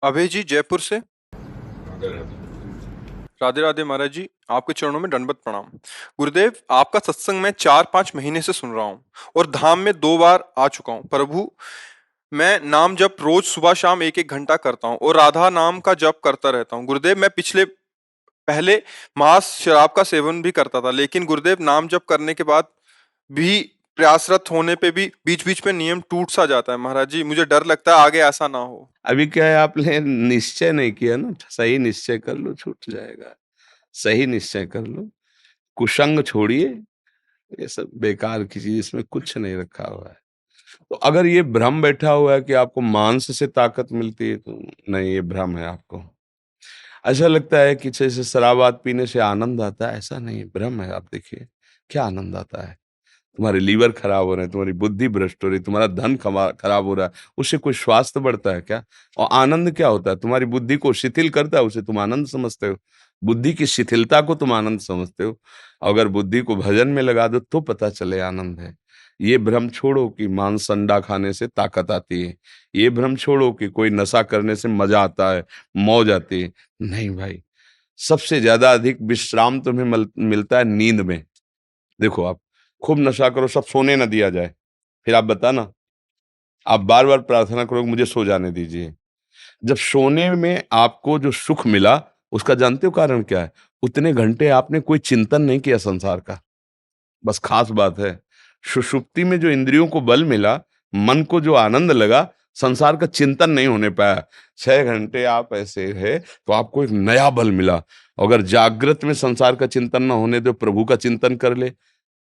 अभय जी जयपुर से। राधे राधे महाराज जी, आपके चरणों में दंडवत प्रणाम। गुरुदेव, आपका सत्संग मैं 4-5 महीने से सुन रहा हूँ और धाम में 2 बार आ चुका हूँ। प्रभु, मैं नाम जप रोज सुबह शाम 1-1 घंटा करता हूँ और राधा नाम का जप करता रहता हूँ। गुरुदेव, मैं पहले मांस शराब का सेवन भी करता था, लेकिन गुरुदेव नाम जप करने के बाद भी प्रयासरत होने पे भी बीच बीच में नियम टूट सा जाता है। महाराज जी, मुझे डर लगता है आगे ऐसा ना हो। अभी क्या है, आपने निश्चय नहीं किया ना। सही निश्चय कर लो, छूट जाएगा। सही निश्चय कर लो, कुसंग छोड़िए। ये सब बेकार की चीज, इसमें कुछ नहीं रखा हुआ है। तो अगर ये भ्रम बैठा हुआ है कि आपको मांस से ताकत मिलती है, तो नहीं, ये भ्रम है आपको। ऐसा लगता है कि जैसे शराब पीने से आनंद आता है, ऐसा नहीं, भ्रम है। आप देखिए क्या आनंद आता है। तुम्हारे लीवर खराब हो रहे हैं, तुम्हारी बुद्धि भ्रष्ट हो रही, तुम्हारा धन खराब हो रहा है, उससे कोई स्वास्थ्य बढ़ता है क्या? और आनंद क्या होता है? तुम्हारी बुद्धि को शिथिल करता है, उसे तुम आनंद समझते हो। बुद्धि की शिथिलता को तुम आनंद समझते हो। अगर बुद्धि को भजन में लगा दो तो पता चले आनंद है। ये भ्रम छोड़ो कि मांस अंडा खाने से ताकत आती है। ये भ्रम छोड़ो कि कोई नशा करने से मजा आता है, मौज आती है। नहीं भाई, सबसे ज्यादा अधिक विश्राम तुम्हें मिलता है नींद में। देखो, आप खूब नशा करो, सब सोने न दिया जाए, फिर आप बताना, आप बार बार प्रार्थना करो मुझे सो जाने दीजिए। जब सोने में आपको जो सुख मिला, उसका जानते हो कारण क्या है? उतने घंटे आपने कोई चिंतन नहीं किया संसार का। बस खास बात है, सुषुप्ति में जो इंद्रियों को बल मिला, मन को जो आनंद लगा, संसार का चिंतन नहीं होने पाया। 6 घंटे आप ऐसे है तो आपको एक नया बल मिला। अगर जागृत में संसार का चिंतन ना होने दो, प्रभु का चिंतन कर ले,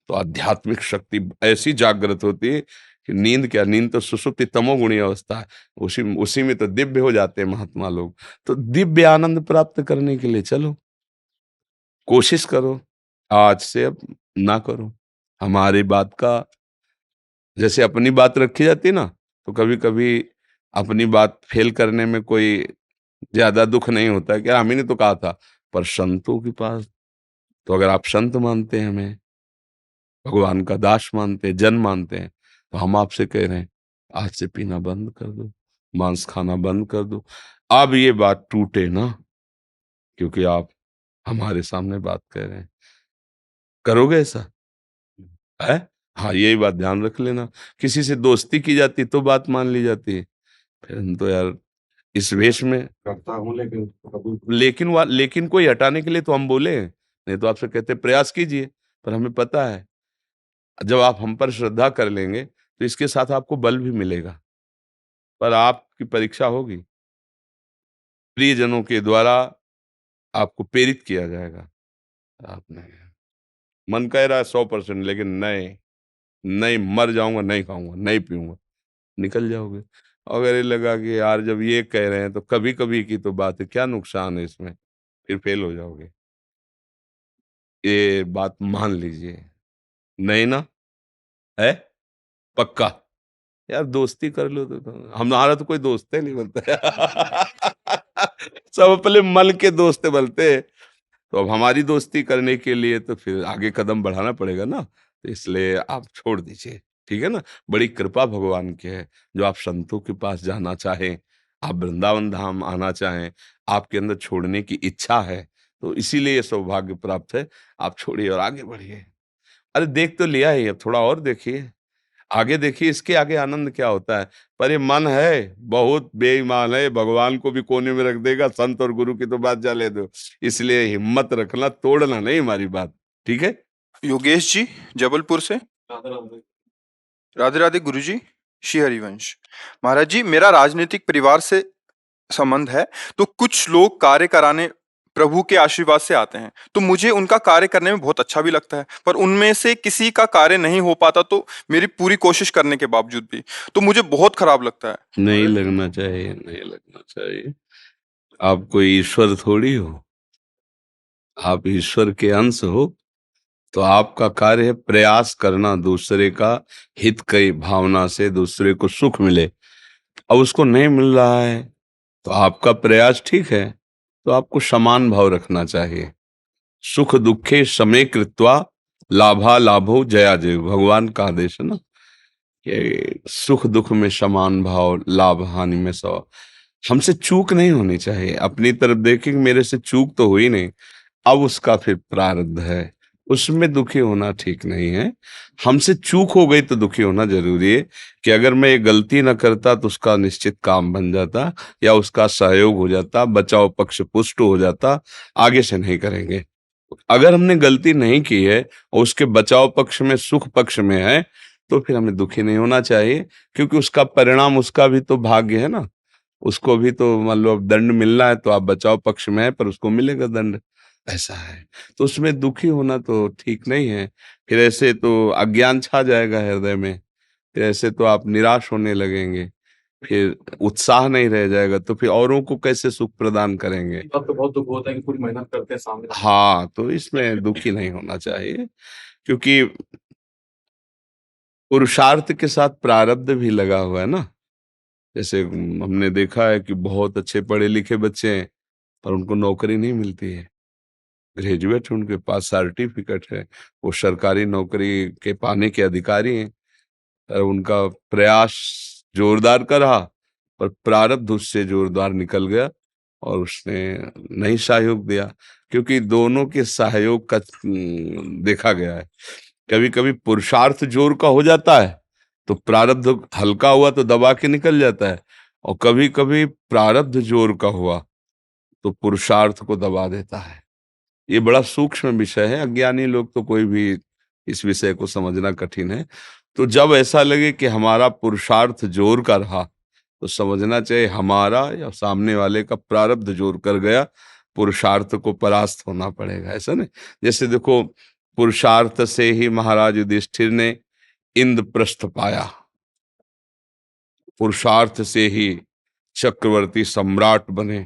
तो आध्यात्मिक शक्ति ऐसी जागृत होती है कि नींद क्या, नींद तो सुषुप्ति तमोगुणी अवस्था है। उसी उसी में तो दिव्य हो जाते हैं महात्मा लोग। तो दिव्य आनंद प्राप्त करने के लिए चलो, कोशिश करो। आज से अब ना करो। हमारी बात का, जैसे अपनी बात रखी जाती है ना, तो कभी कभी अपनी बात फेल करने में कोई ज्यादा दुख नहीं होता है, क्या हम ही ने तो कहा था। पर संतों के पास, तो अगर आप संत मानते हैं, हमें भगवान का दास मानते हैं, जन मानते हैं, तो हम आपसे कह रहे हैं आज से पीना बंद कर दो, मांस खाना बंद कर दो। अब ये बात टूटे ना, क्योंकि आप हमारे सामने बात कह रहे हैं। करोगे ऐसा है? हाँ, यही बात ध्यान रख लेना। किसी से दोस्ती की जाती तो बात मान ली जाती है, फिर हम तो यार इस वेश में करता हूँ, लेकिन कोई हटाने के लिए तो हम बोले, नहीं तो आपसे कहते प्रयास कीजिए। पर हमें पता है, जब आप हम पर श्रद्धा कर लेंगे तो इसके साथ आपको बल भी मिलेगा। पर आपकी परीक्षा होगी, प्रियजनों के द्वारा आपको प्रेरित किया जाएगा। आपने मन कह रहा है 100%, लेकिन नहीं, नहीं, मर जाऊंगा, नहीं खाऊंगा, नहीं पीऊंगा, निकल जाओगे। अगर ये लगा कि यार जब ये कह रहे हैं तो कभी कभी की तो बात है, क्या नुकसान है इसमें, फिर फेल हो जाओगे। ये बात मान लीजिए। नहीं ना? है पक्का? यार दोस्ती कर लो तो हमारा तो कोई दोस्त है नहीं बनता सब अपने मन के दोस्त बनते हैं। तो अब हमारी दोस्ती करने के लिए तो फिर आगे कदम बढ़ाना पड़ेगा ना, तो इसलिए आप छोड़ दीजिए। ठीक है ना? बड़ी कृपा भगवान की है, जो आप संतों के पास जाना चाहें, आप वृंदावन धाम आना चाहें, आपके अंदर छोड़ने की इच्छा है, तो इसीलिए ये सौभाग्य प्राप्त है। आप छोड़िए और आगे बढ़िए। अरे देख तो लिया ही, अब थोड़ा और देखिए, आगे देखिए, इसके आगे आनंद क्या होता है। पर ये मन है बहुत बेईमान है, भगवान को भी कोने में रख देगा, संत और गुरु की तो बात जाने दो। इसलिए हिम्मत रखना, तोड़ना नहीं हमारी बात। ठीक है? योगेश जी जबलपुर से। राधे राधे गुरु जी। श्री हरिवंश। महाराज जी, मेरा राजनीतिक परिवार से संबंध है, तो कुछ लोग कार्य कराने प्रभु के आशीर्वाद से आते हैं, तो मुझे उनका कार्य करने में बहुत अच्छा भी लगता है, पर उनमें से किसी का कार्य नहीं हो पाता, तो मेरी पूरी कोशिश करने के बावजूद भी तो मुझे बहुत खराब लगता है। नहीं लगना चाहिए, नहीं लगना चाहिए। आप कोई ईश्वर थोड़ी हो, आप ईश्वर के अंश हो। तो आपका कार्य है प्रयास करना, दूसरे का हित की भावना से दूसरे को सुख मिले। अब उसको नहीं मिल रहा है, तो आपका प्रयास ठीक है, तो आपको समान भाव रखना चाहिए। सुख दुखे समे कृत्वा लाभा लाभो जया जय, भगवान का आदेश है ना, कि सुख दुख में समान भाव, लाभ हानि में सौ। हमसे चूक नहीं होनी चाहिए। अपनी तरफ देखें कि मेरे से चूक तो हुई नहीं, अब उसका फिर प्रारब्ध है, उसमें दुखी होना ठीक नहीं है। हमसे चूक हो गई तो दुखी होना ज़रूरी है कि अगर मैं ये गलती ना करता तो उसका निश्चित काम बन जाता या उसका सहयोग हो जाता, बचाव पक्ष पुष्ट हो जाता, आगे से नहीं करेंगे। अगर हमने गलती नहीं की है और उसके बचाव पक्ष में, सुख पक्ष में है, तो फिर हमें दुखी नहीं होना चाहिए, क्योंकि उसका परिणाम, उसका भी तो भाग्य है ना। उसको भी तो मान लो अब दंड मिलना है, तो आप बचाव पक्ष में हैं, पर उसको मिलेगा दंड, ऐसा है। तो उसमें दुखी होना तो ठीक नहीं है। फिर ऐसे तो अज्ञान छा जाएगा हृदय में, फिर ऐसे तो आप निराश होने लगेंगे, फिर उत्साह नहीं रह जाएगा, तो फिर औरों को कैसे सुख प्रदान करेंगे? तब तो बहुत दुख होता है कि पूरी मेहनत करते हैं सामने। हाँ, तो इसमें दुखी नहीं होना चाहिए, क्योंकि पुरुषार्थ के साथ प्रारब्ध भी लगा हुआ है ना। जैसे हमने देखा है कि बहुत अच्छे पढ़े लिखे बच्चे हैं, पर उनको नौकरी नहीं मिलती है। ग्रेजुएट हैं, उनके पास सर्टिफिकेट है, वो सरकारी नौकरी के पाने के अधिकारी हैं, पर उनका प्रयास जोरदार का रहा, पर प्रारब्ध उससे जोरदार निकल गया और उसने नहीं सहयोग दिया, क्योंकि दोनों के सहयोग का देखा गया है। कभी-कभी पुरुषार्थ जोर का हो जाता है, तो प्रारब्ध हल्का हुआ तो दबा के निकल जाता है, और कभी-कभी प्रारब्ध जोर का हुआ, तो पुरुषार्थ को दबा देता है। ये बड़ा सूक्ष्म विषय है, अज्ञानी लोग तो कोई भी इस विषय को समझना कठिन है। तो जब ऐसा लगे कि हमारा पुरुषार्थ जोर का रहा, तो समझना चाहिए हमारा या सामने वाले का प्रारब्ध जोर कर गया, पुरुषार्थ को परास्त होना पड़ेगा, ऐसा नहीं? जैसे देखो, पुरुषार्थ से ही महाराज युधिष्ठिर ने इंद्रप्रस्थ पाया, पुरुषार्थ से ही चक्रवर्ती सम्राट बने,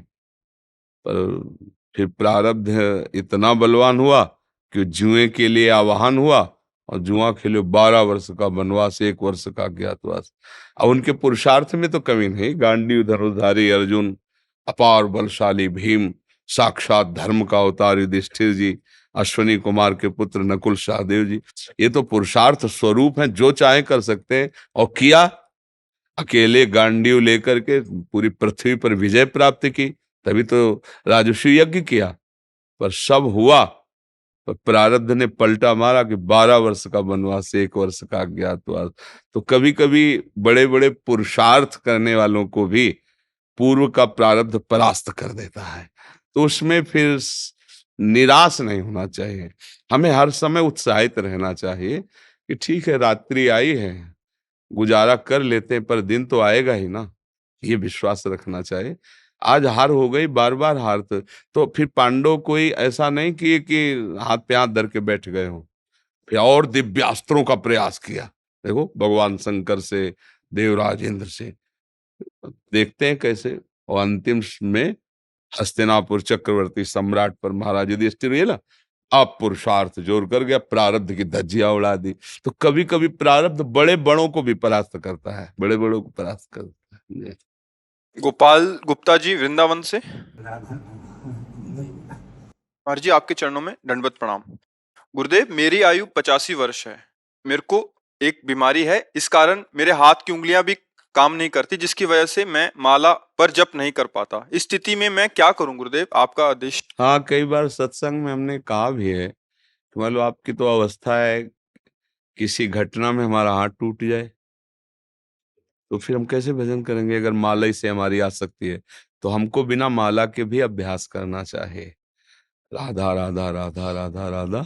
पर फिर प्रारब्ध इतना बलवान हुआ कि जुए के लिए आवाहन हुआ, और जुआ खेले 12 वर्ष का वनवास, 1 वर्ष का अज्ञातवास। अब उनके पुरुषार्थ में तो कमी नहीं, गांडीव धनुर्धारी अर्जुन, अपार बलशाली भीम, साक्षात धर्म का अवतार युधिष्ठिर जी, अश्वनी कुमार के पुत्र नकुल सहदेव जी, ये तो पुरुषार्थ स्वरूप हैं, जो चाहे कर सकते हैं। और किया, अकेले गांडीव लेकर के पूरी पृथ्वी पर विजय प्राप्त की, तभी तो राजस्व यज्ञ किया। पर सब हुआ, पर प्रारब्ध ने पलटा मारा कि 12 वर्ष का वनवास, 1 वर्ष का अज्ञातवास। तो कभी कभी बड़े बड़े पुरुषार्थ करने वालों को भी पूर्व का प्रारब्ध परास्त कर देता है। तो उसमें फिर निराश नहीं होना चाहिए, हमें हर समय उत्साहित रहना चाहिए कि ठीक है, रात्रि आई है, गुजारा कर लेते हैं, पर दिन तो आएगा ही ना, ये विश्वास रखना चाहिए। आज हार हो गई, बार बार हार, तो फिर पांडव कोई ऐसा नहीं किए कि हाथ पे हाथ धर के बैठ गए हों, फिर और दिव्यास्त्रों का प्रयास किया। देखो, भगवान शंकर से, देवराज इंद्र से, देखते हैं कैसे, और अंतिम में हस्तिनापुर चक्रवर्ती सम्राट पर महाराज युधिष्ठिर ये ना, अब पुरुषार्थ जोर कर गया, प्रारब्ध की धज्जियां उड़ा दी। तो कभी कभी प्रारब्ध बड़े बड़ों को भी परास्त करता है, बड़े बड़ों को परास्त करता है। गोपाल गुप्ता जी वृंदावन से। महाराज जी, आपके चरणों में दंडवत प्रणाम। गुरुदेव, मेरी आयु 85 वर्ष है। मेरे को एक बीमारी है, इस कारण मेरे हाथ की उंगलियां भी काम नहीं करती, जिसकी वजह से मैं माला पर जप नहीं कर पाता। इस स्थिति में मैं क्या करूं गुरुदेव, आपका आदेश। हाँ, कई बार सत्संग में हमने कहा भी है कि मान लो आपकी तो अवस्था है, किसी घटना में हमारा हाथ टूट जाए, तो फिर हम कैसे भजन करेंगे? अगर माला ही से हमारी आसक्ति है, तो हमको बिना माला के भी अभ्यास करना चाहिए। राधा राधा राधा राधा राधा,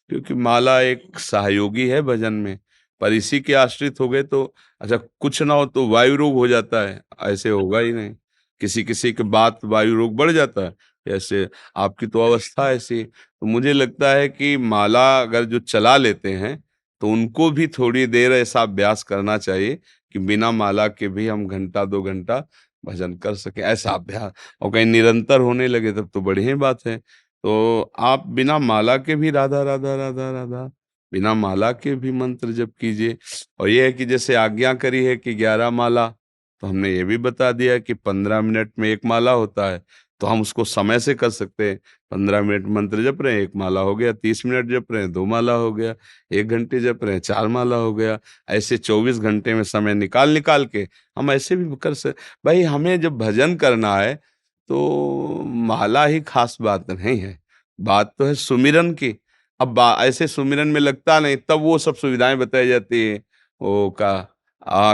क्योंकि माला एक सहयोगी है भजन में, पर इसी के आश्रित हो गए तो अच्छा, कुछ ना हो तो वायु रोग हो जाता है, ऐसे होगा ही नहीं। किसी किसी के बाद वायु रोग बढ़ जाता है, ऐसे आपकी तो अवस्था ऐसी। तो मुझे लगता है कि माला अगर जो चला लेते हैं, तो उनको भी थोड़ी देर ऐसा अभ्यास करना चाहिए कि बिना माला के भी हम घंटा 2 घंटा भजन कर सकें, ऐसा अभ्यास। और कहीं निरंतर होने लगे तब तो बढ़िया बात है। तो आप बिना माला के भी राधा राधा राधा राधा, बिना माला के भी मंत्र जप कीजिए। और ये है कि जैसे आज्ञा करी है कि 11 माला, तो हमने ये भी बता दिया कि 15 मिनट में 1 माला होता है, तो हम उसको समय से कर सकते हैं। 15 मिनट मंत्र जप रहे हैं 1 माला हो गया, 30 मिनट जप रहे हैं 2 माला हो गया, 1 घंटे जप रहे हैं 4 माला हो गया। ऐसे 24 घंटे में समय निकाल निकाल के हम ऐसे भी कर सक भाई हमें जब भजन करना है तो माला ही खास बात नहीं है, बात तो है सुमिरन की। अब ऐसे सुमिरन में लगता नहीं, तब वो सब सुविधाएं बताई जाती है। वो का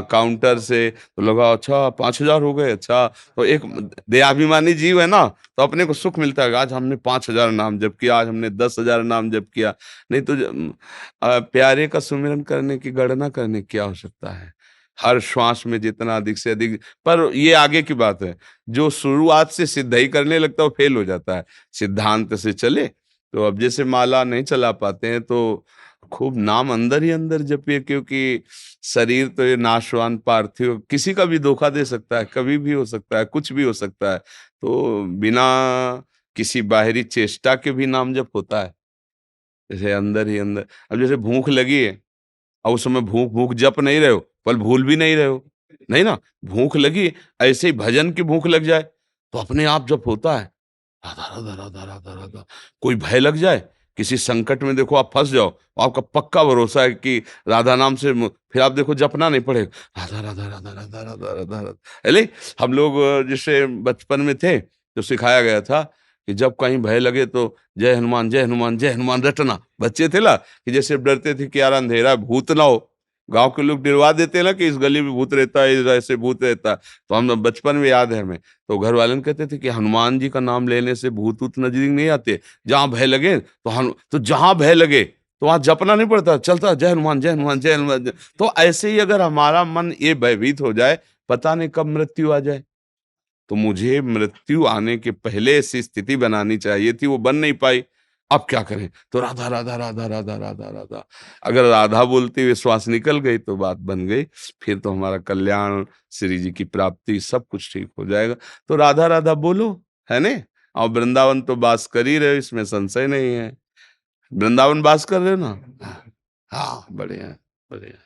काउंटर से तो लगा अच्छा 5,000 हो गए, अच्छा तो एक देहाभिमानी जीव है ना, तो अपने को सुख मिलता है आज हमने 5,000 नाम जप किया, आज हमने 10,000 नाम जप किया। नहीं तो प्यारे का सुमिरन करने की गणना करने की क्या आवश्यकता है। हर श्वास में जितना अधिक से अधिक, पर ये आगे की बात है, जो शुरुआत से सिद्ध करने लगता है वो फेल हो जाता है। सिद्धांत से चले तो अब जैसे माला नहीं चला पाते हैं तो खूब नाम अंदर ही अंदर जपिए, क्योंकि शरीर तो ये नाशवान पार्थिव, किसी का भी धोखा दे सकता है, कभी भी हो सकता है, कुछ भी हो सकता है। तो बिना किसी बाहरी चेष्टा के भी नाम जप होता है, जैसे अंदर ही अंदर। अब जैसे भूख लगी है और उस समय भूख भूख जप नहीं रहे हो, पर भूल भी नहीं रहे हो, नहीं ना, भूख लगी, ऐसे ही भजन की भूख लग जाए तो अपने आप जप होता है। राधा राधा राधा राधा राधा। कोई भय लग जाए, किसी संकट में देखो आप फंस जाओ, आपका पक्का भरोसा है कि राधा नाम से फिर आप देखो जपना नहीं पड़ेगा, राधा राधा राधा राधा राधा राधा राधा। अरे हम लोग जैसे बचपन में थे तो सिखाया गया था कि जब कहीं भय लगे तो जय हनुमान जय हनुमान जय हनुमान रटना। बच्चे थे ना कि जैसे डरते थे कि यार अंधेरा है, भूत ना हो। गांव के लोग डरवा देते हैं ना कि इस गली में भूत रहता है, इस ऐसे भूत रहता है। तो हम बचपन में याद है हमें, तो घर वाले कहते थे कि हनुमान जी का नाम लेने से भूत ऊत नजदीक नहीं आते, जहां भय लगे तो जहां भय लगे तो वहां जपना नहीं पड़ता, चलता जय हनुमान जय हनुमान जय हनुमान तो ऐसे ही अगर हमारा मन ये भयभीत हो जाए, पता नहीं कब मृत्यु आ जाए। तो मुझे मृत्यु आने के पहले ऐसी स्थिति बनानी चाहिए थी, वो बन नहीं पाई। अब क्या करें, तो राधा राधा राधा राधा राधा राधा। अगर राधा बोलते हुए श्वास निकल गई तो बात बन गई, फिर तो हमारा कल्याण, श्री जी की प्राप्ति, सब कुछ ठीक हो जाएगा। तो राधा राधा बोलो, है ने। और वृंदावन तो बास कर ही रहे हो, इसमें संशय नहीं है। वृंदावन बास कर रहे हो ना। हाँ बढ़िया बढ़िया।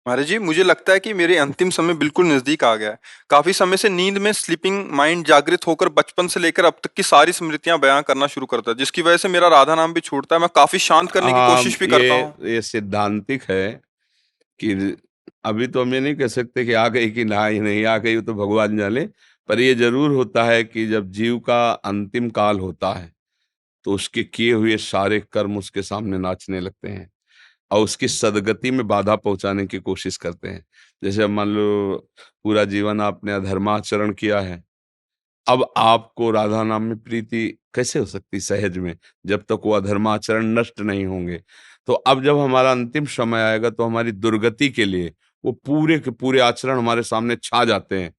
महाराज जी, मुझे लगता है कि मेरे अंतिम समय बिल्कुल नजदीक आ गया है। काफी समय से नींद में स्लीपिंग माइंड जागृत होकर बचपन से लेकर अब तक की सारी स्मृतियां बयां करना शुरू करता है, जिसकी वजह से मेरा राधा नाम भी छूटता है। मैं काफी शांत करने की हाँ कोशिश भी करता हूँ। ये सिद्धांतिक है कि अभी तो हम ये नहीं कह सकते कि आ गई कि ना ही नहीं आ गई, वो तो भगवान जाने। पर ये जरूर होता है कि जब जीव का अंतिम काल होता है तो उसके किए हुए सारे कर्म उसके सामने नाचने लगते हैं और उसकी सदगति में बाधा पहुंचाने की कोशिश करते हैं। जैसे अब मान लो पूरा जीवन आपने अधर्माचरण किया है, अब आपको राधा नाम में प्रीति कैसे हो सकती सहज में, जब तक वो अधर्माचरण नष्ट नहीं होंगे। तो अब जब हमारा अंतिम समय आएगा तो हमारी दुर्गति के लिए वो पूरे के पूरे आचरण हमारे सामने छा जाते हैं।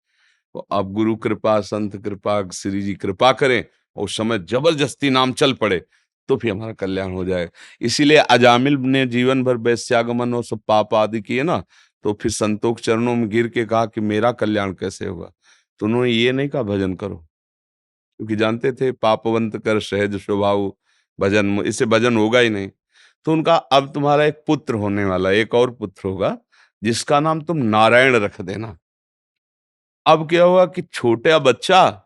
तो अब गुरु कृपा, संत कृपा, श्री जी कृपा करें और उस समय जबरदस्ती नाम चल पड़े तो फिर हमारा कल्याण हो जाएगा। इसीलिए अजामिल ने जीवन भर वैश्यागमन और सब पाप आदि किए ना, तो फिर संतों के चरणों में गिर के कहा कि मेरा कल्याण कैसे होगा। तो उन्होंने ये नहीं कहा भजन करो, क्योंकि जानते थे पापवंत कर सहज स्वभाव भजन, इससे भजन होगा ही नहीं। तो उनका अब तुम्हारा एक पुत्र होने वाला, एक और पुत्र होगा जिसका नाम तुम नारायण रख देना। अब क्या हुआ कि छोटा बच्चा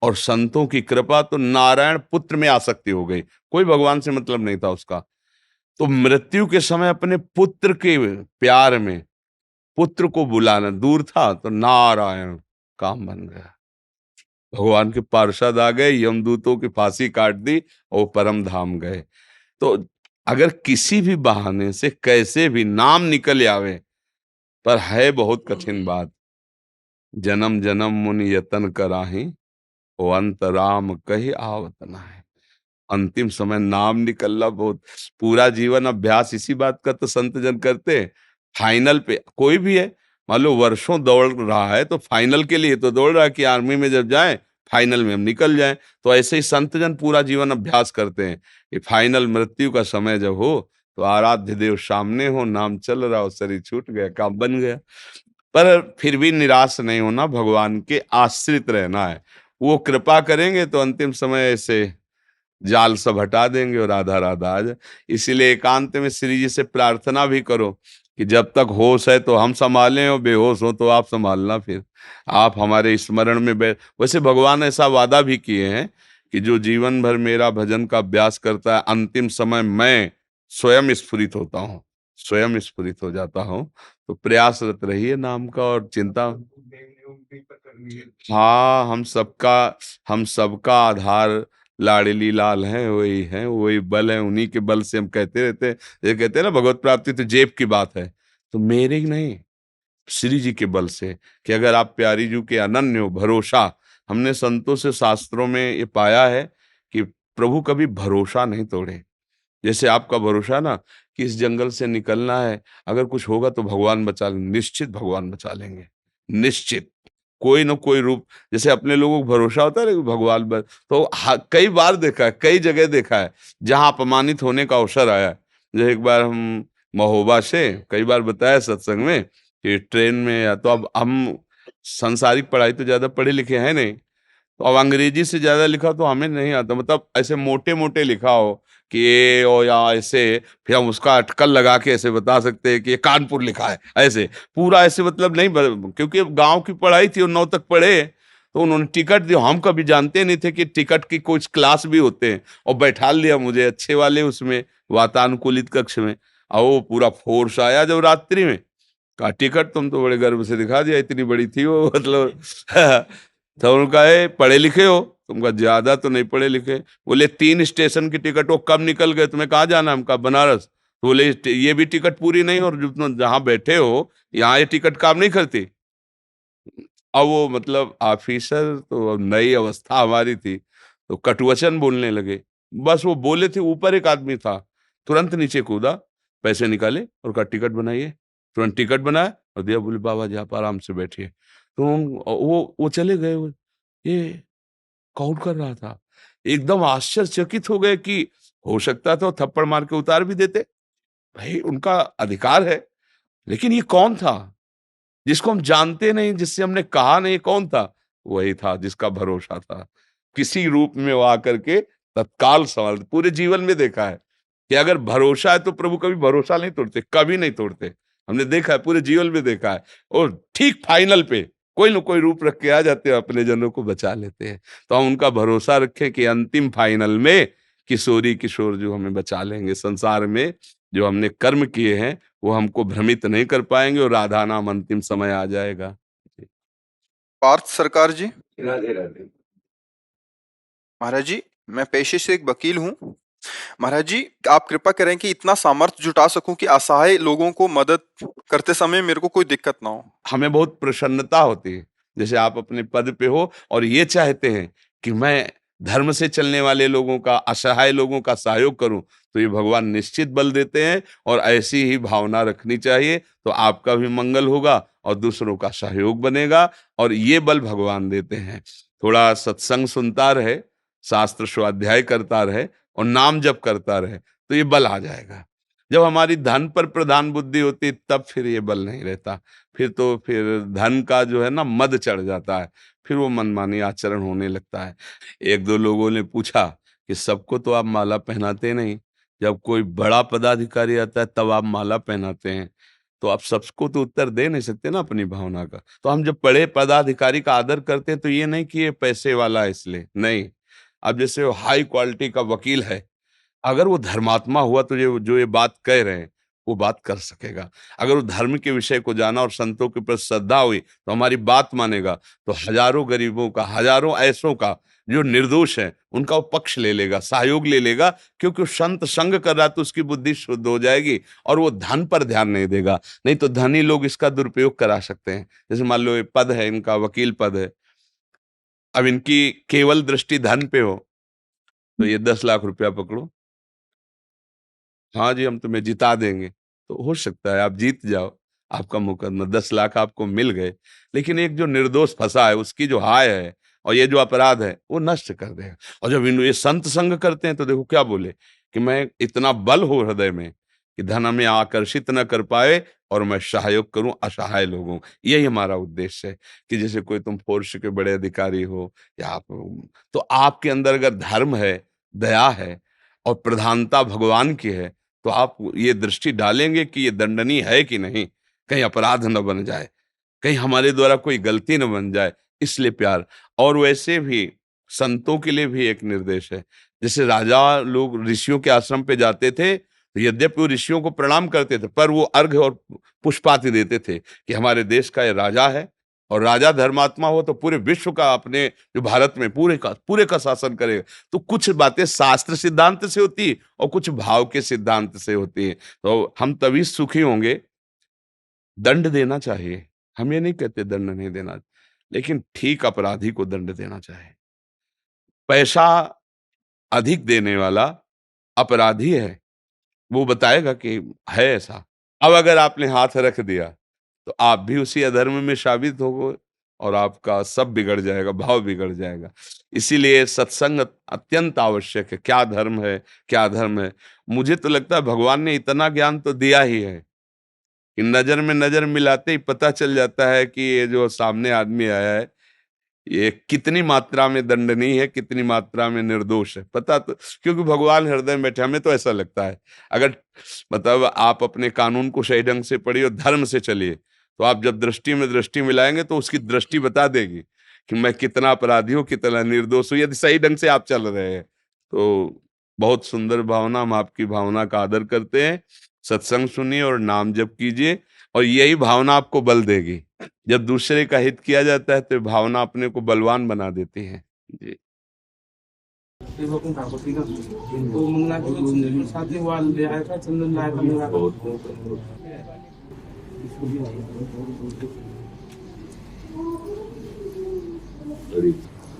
और संतों की कृपा, तो नारायण पुत्र में आसक्ति हो गई, कोई भगवान से मतलब नहीं था उसका। तो मृत्यु के समय अपने पुत्र के प्यार में पुत्र को बुलाना दूर था, तो नारायण काम बन गया। भगवान के पार्षद आ गए, यमदूतों की फांसी काट दी और परम धाम गए। तो अगर किसी भी बहाने से कैसे भी नाम निकल आवे, पर है बहुत कठिन बात। जन्म जन्म मुनि यतन कराही, ओ अंत राम कही आवत है। अंतिम समय नाम निकलना बहुत, पूरा जीवन अभ्यास इसी बात का तो संत जन करते हैं। फाइनल पे कोई भी है, मान लो वर्षों दौड़ रहा है तो फाइनल के लिए तो दौड़ रहा है कि आर्मी में जब जाए फाइनल में हम निकल जाएं। तो ऐसे ही संत जन पूरा जीवन अभ्यास करते हैं कि फाइनल मृत्यु का समय जब हो तो आराध्य देव सामने हो, नाम चल रहा हो, शरीर छूट गया, काम बन गया। पर फिर भी निराश नहीं होना, भगवान के आश्रित रहना है। वो कृपा करेंगे तो अंतिम समय ऐसे जाल सब हटा देंगे और राधा राधा आ जाए। इसीलिए एकांत में श्री जी से प्रार्थना भी करो कि जब तक होश है तो हम संभालें और बेहोश हो तो आप संभालना। फिर आप हमारे स्मरण में वैसे भगवान ऐसा वादा भी किए हैं कि जो जीवन भर मेरा भजन का अभ्यास करता है, अंतिम समय मैं स्वयं स्फुरित होता हूँ, स्वयं स्फुरित हो जाता हूँ। तो प्रयासरत रहिए नाम का, और चिंता। हाँ, हम सबका आधार लाडली लाल है, वही बल है, उन्हीं के बल से हम कहते रहते हैं। ये कहते हैं ना, भगवत प्राप्ति तो जेब की बात है, तो मेरे ही नहीं, श्री जी के बल से, कि अगर आप प्यारी जू के अनन्य हो, भरोसा। हमने संतों से, शास्त्रों में ये पाया है कि प्रभु कभी भरोसा नहीं तोड़े। जैसे आपका भरोसा ना कि इस जंगल से निकलना है, अगर कुछ होगा तो भगवान बचा लेंगे, निश्चित भगवान बचा लेंगे, निश्चित। कोई न कोई रूप, जैसे अपने लोगों को भरोसा होता है ना कि भगवान तो कई बार देखा है, कई जगह देखा है जहां अपमानित होने का अवसर आया है। जैसे एक बार हम महोबा से, कई बार बताया सत्संग में, कि ट्रेन में, या तो अब हम सांसारिक पढ़ाई तो ज्यादा पढ़े लिखे हैं नहीं, तो अब अंग्रेजी से ज्यादा लिखा तो हमें नहीं आता, मतलब ऐसे मोटे मोटे लिखा हो कि ये और या ऐसे, फिर हम उसका अटकल लगा के ऐसे बता सकते हैं कि ये कानपुर लिखा है, ऐसे पूरा ऐसे, मतलब नहीं क्योंकि गांव की पढ़ाई थी और 9 तक पढ़े, तो उन्होंने टिकट दिया। हम कभी जानते नहीं थे कि टिकट की कुछ क्लास भी होते हैं, और बैठा लिया मुझे अच्छे वाले उसमें, वातानुकूलित कक्ष में। और वो पूरा फोर्स आया जब रात्रि में, कहा टिकट, तुम तो बड़े गर्व से दिखा दिया, इतनी बड़ी थी वो, मतलब तो उनका है पढ़े लिखे हो, तुमका ज्यादा तो नहीं पढ़े लिखे। बोले 3 स्टेशन की टिकट, वो कब निकल गए, तुम्हें कहाँ जाना है? हमका बनारस। तो बोले ये भी टिकट पूरी नहीं, और जो तुम जहाँ बैठे हो यहाँ ये टिकट काम नहीं करती। अब वो मतलब ऑफिसर, तो अब नई अवस्था हमारी थी, तो कटुवचन बोलने लगे। बस वो बोले थे, ऊपर एक आदमी था, तुरंत नीचे कूदा, पैसे निकाले और कहा टिकट बनाइए। तुरंत टिकट बनाया और दिया, बोले बाबा जी आप आराम से बैठिए। तो वो चले गए। ये कौन कर रहा था? एकदम आश्चर्यचकित हो गए कि हो सकता था वो थप्पड़ मार के उतार भी देते, भाई उनका अधिकार है, लेकिन ये कौन था जिसको हम जानते नहीं, जिससे हमने कहा नहीं, कौन था? वही था जिसका भरोसा था। किसी रूप में वो आकर के तत्काल सवाल, पूरे जीवन में देखा है कि अगर भरोसा है तो प्रभु कभी भरोसा नहीं तोड़ते, कभी नहीं तोड़ते। हमने देखा है, पूरे जीवन में देखा है, और ठीक फाइनल पे कोई न कोई रूप रख के आ जाते हैं, अपने जनों को बचा लेते हैं। तो हम उनका भरोसा रखें कि अंतिम फाइनल में किशोरी किशोर जो हमें बचा लेंगे। संसार में जो हमने कर्म किए हैं वो हमको भ्रमित नहीं कर पाएंगे, और राधा नाम अंतिम समय आ जाएगा। पार्थ सरकार जी। राधे राधे। महाराज जी, मैं पेशे से एक वकील हूँ। महाराज जी, आप कृपा करें कि इतना सामर्थ्य जुटा सकूं कि असहाय लोगों को मदद करते समय मेरे को कोई दिक्कत ना हो। हमें बहुत प्रसन्नता होती है, जैसे आप अपने पद पे हो और ये चाहते हैं कि मैं धर्म से चलने वाले लोगों का, असहाय लोगों का सहयोग करूं, तो ये भगवान निश्चित बल देते हैं। और ऐसी ही भावना रखनी चाहिए, तो आपका भी मंगल होगा और दूसरों का सहयोग बनेगा, और ये बल भगवान देते हैं। थोड़ा सत्संग सुनता रहे, शास्त्र स्वाध्याय करता रहे और नाम जप करता रहे, तो ये बल आ जाएगा। जब हमारी धन पर प्रधान बुद्धि होती, तब फिर ये बल नहीं रहता। फिर धन का जो है ना मद चढ़ जाता है, फिर वो मनमानी आचरण होने लगता है। 1-2 लोगों ने पूछा कि सबको तो आप माला पहनाते नहीं, जब कोई बड़ा पदाधिकारी आता है तब आप माला पहनाते हैं, तो आप सबको तो उत्तर दे नहीं सकते ना अपनी भावना का। तो हम जब बड़े पदाधिकारी का आदर करते हैं, तो ये नहीं कि ये पैसे वाला है इसलिए, नहीं। अब जैसे वो हाई क्वालिटी का वकील है, अगर वो धर्मात्मा हुआ तो ये जो ये बात कह रहे हैं, वो बात कर सकेगा। अगर वो धर्म के विषय को जाना और संतों के प्रति श्रद्धा हुई, तो हमारी बात मानेगा, तो हजारों गरीबों का, हजारों ऐसों का जो निर्दोष है, उनका वो पक्ष ले लेगा, सहयोग ले लेगा, क्योंकि वो संत संग कर रहा है, तो उसकी बुद्धि शुद्ध हो जाएगी और वो धन पर ध्यान नहीं देगा। नहीं तो धनी लोग इसका दुरुपयोग करा सकते हैं। जैसे मान लो ये पद है, इनका वकील पद है, अब इनकी केवल दृष्टि धन पे हो, तो ये 10 लाख रुपया पकड़ो, हाँ जी, हम तुम्हें जिता देंगे। तो हो सकता है आप जीत जाओ, आपका मुकदमा 10 लाख आपको मिल गए, लेकिन एक जो निर्दोष फंसा है, उसकी जो हाय है और ये जो अपराध है, वो नष्ट कर देगा। और जब इन ये संत संग करते हैं, तो देखो क्या बोले कि मैं इतना बल हो हृदय में कि धन हमें आकर्षित न कर पाए, और मैं सहयोग करूं असहाय लोगों को। यही हमारा उद्देश्य है कि जैसे कोई तुम फोर्स के बड़े अधिकारी हो, या आप, तो आपके अंदर अगर धर्म है, दया है और प्रधानता भगवान की है, तो आप ये दृष्टि डालेंगे कि ये दंडनीय है कि नहीं, कहीं अपराध न बन जाए, कहीं हमारे द्वारा कोई गलती न बन जाए, इसलिए प्यार। और वैसे भी संतों के लिए भी एक निर्देश है। जैसे राजा लोग ऋषियों के आश्रम पे जाते थे, तो यद्यपि वो ऋषियों को प्रणाम करते थे, पर वो अर्घ्य और पुष्पाति देते थे कि हमारे देश का ये राजा है, और राजा धर्मात्मा हो तो पूरे विश्व का, अपने जो भारत में पूरे का शासन करेगा। तो कुछ बातें शास्त्र सिद्धांत से होती है और कुछ भाव के सिद्धांत से होती है। तो हम तभी सुखी होंगे। दंड देना चाहिए, हम ये नहीं कहते दंड नहीं देना, लेकिन ठीक अपराधी को दंड देना चाहिए। पैसा अधिक देने वाला अपराधी है, वो बताएगा कि है ऐसा। अब अगर आपने हाथ रख दिया तो आप भी उसी अधर्म में साबित होगे और आपका सब बिगड़ जाएगा, भाव बिगड़ जाएगा। इसीलिए सत्संग अत्यंत आवश्यक है। क्या धर्म है, क्या धर्म है। मुझे तो लगता है भगवान ने इतना ज्ञान तो दिया ही है कि नजर में नजर मिलाते ही पता चल जाता है कि ये जो सामने आदमी आया है ये कितनी मात्रा में दंडनीय है, कितनी मात्रा में निर्दोष है, पता तो, क्योंकि भगवान हृदय में बैठे। हमें तो ऐसा लगता है, अगर मतलब आप अपने कानून को सही ढंग से पढ़िए और धर्म से चलिए, तो आप जब दृष्टि में दृष्टि मिलाएंगे तो उसकी दृष्टि बता देगी कि मैं कितना अपराधी हूँ, कितना निर्दोष हूँ, यदि सही ढंग से आप चल रहे हैं तो। बहुत सुंदर भावना, हम आपकी भावना का आदर करते हैं। सत्संग सुनिए और नाम जप कीजिए, और यही भावना आपको बल देगी। जब दूसरे का हित किया जाता है तो भावना अपने को बलवान बना देती है जी। तो मंगला के साथ ही वाल ले आया था, चंदन लाया था मेरा।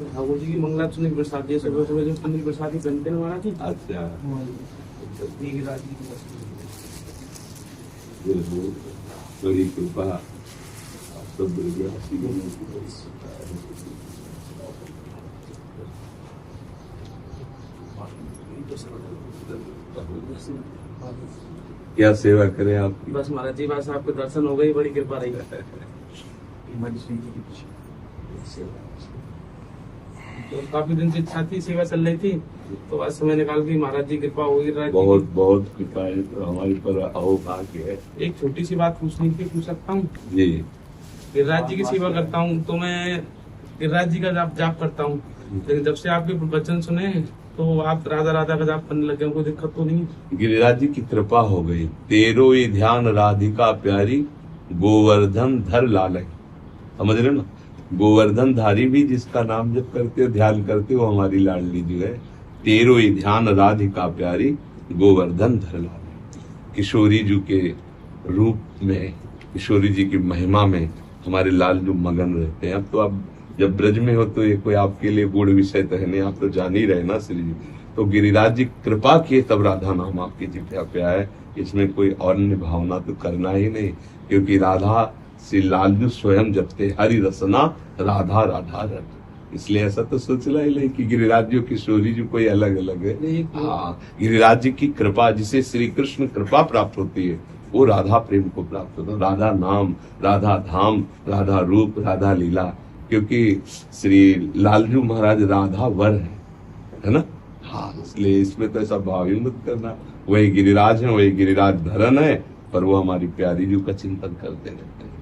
ठाकुर जी की मंगला चुनी प्रसाद, ये सुबह सुबह जो पनीर प्रसादी बनते हैं हमारा की। अच्छा, बड़ी कृपा सब क्या सेवा करें आपकी। बस महाराज जी, बस आपके दर्शन हो गए, बड़ी कृपा रही। तो काफी दिन से इच्छा थी, सेवा चल रही थी, तो आज समय निकाल के महाराज जी कृपा होगी। बहुत बहुत कृपा है, तो हमारे पर आओ भाग्य है। एक छोटी सी बात पूछनी थी, पूछ सकता हूँ? जी। गिरिराज जी की सेवा करता हूँ तो मैं गिरिराज जी का जाप करता हूँ, लेकिन जब से आपके वचन सुने तो आप राधा राधा का जाप करने लगे, कोई दिक्कत तो नहीं? गिरिराज जी की कृपा हो गई। तेरो ही ध्यान राधिका प्यारी, गोवर्धन धर लाल। समझ रहे ना, गोवर्धन धारी भी जिसका नाम जब करते हो, ध्यान करते हो, हमारी लाडली जी है। तेरो ही ध्यान राधिका प्यारी, गोवर्धन धर लाल। किशोरी जी के रूप में, किशोरी जी की महिमा में हमारे लाल जो मगन रहते हैं। अब तो आप जब ब्रज में हो तो ये कोई आपके लिए गुड़ विषय तो है नहीं, आप तो जान ही रहे ना श्री जी। तो गिरिराज जी कृपा किए तब राधा नाम आपकी जिभ्या पे आए। इसमें कोई अन्य भावना तो करना ही नहीं, क्योंकि राधा श्री लालजू स्वयं जपते हरि रसना राधा राधा रट। इसलिए ऐसा तो सोचना ही नहीं कि गिरिराज जी किशोरी जी कोई अलग अलग है। हाँ, गिरिराज जी की कृपा, जिसे श्री कृष्ण कृपा प्राप्त होती है, वो राधा प्रेम को प्राप्त होता है। राधा नाम, राधा धाम, राधा रूप, राधा लीला। क्योंकि श्री लालजू महाराज राधा वर है ना। हाँ, इसलिए इसमें तो ऐसा भाव ही मत करना। वही गिरिराज है, वही गिरिराज धरन है, पर वो हमारी प्यारी जी का चिंतन करते रहते हैं।